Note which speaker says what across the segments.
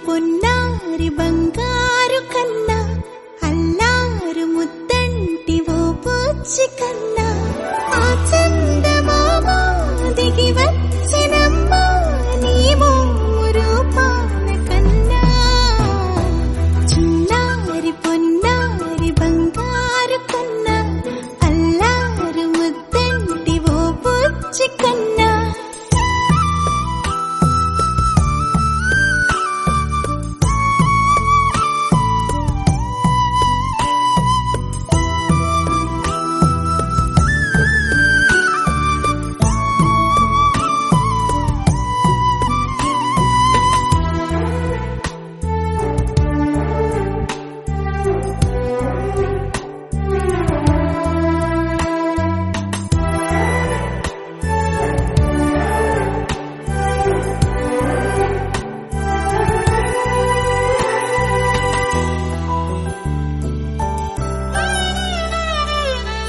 Speaker 1: పొన్నారి బంగారు కన్నా అల్లారు ముద్దంటి ఓ పూచి కన్నా ఆ చందమామ దిగి వచ్చినమ్మా నీ రూపాల కన్నా చిన్నారి పొన్నారి బంగారు కన్నా అల్లారు ముద్దంటి ఓ పూచి కన్నా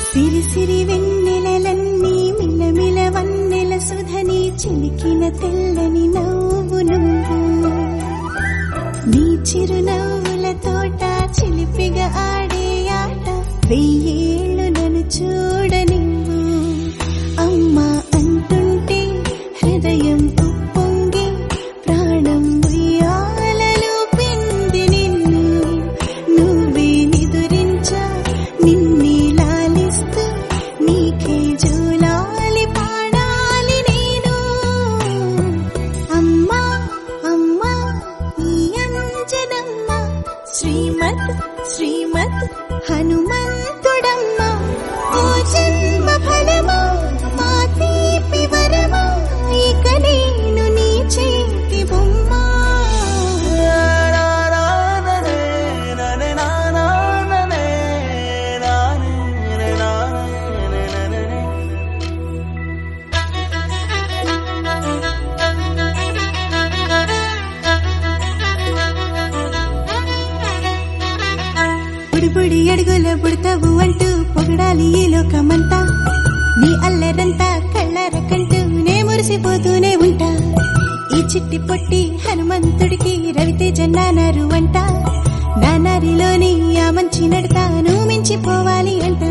Speaker 1: సిరి సిరి వెన్నెలలన్నీ మిలమిల వన్నెల సుధని చిలికిన తెల్లని నవ్వు నువ్వు నీ చిరునవ్వుల తోట చిలిపిగా ఆడే ఆట వెయ్యేళ్ళు నన్ను చూడనివ్వు అమ్మా అంటుంటే హృదయం ఉప్పొంగి ప్రాణం ఉయ్యాలలో పిండి నిన్ను నువ్వే నిదురించా నిన్నే నీకే జూలాలి పాడాలి నేను అమ్మా అమ్మా ఈ అంజనమ్మ శ్రీమత్ శ్రీమత్ హనుమంతుడమ్మ ఓ జన్మ ఫలమా మా తీపి వరమా ఇక నేను నీ చేతి బొమ్మ బుడి అడుగుల బుడతావు అంటూ పొగడాలి ఈ లోకమంతా నీ అల్లరంతా కళ్ళరకంటూ నే మురిసిపోతూనే ఉంటా ఈ చిట్టి పొట్టి హనుమంతుడికి రవితేజ నానారు అంట నానారిలోని ఆ మంచి నడతా నువ్వు మించిపోవాలి అంట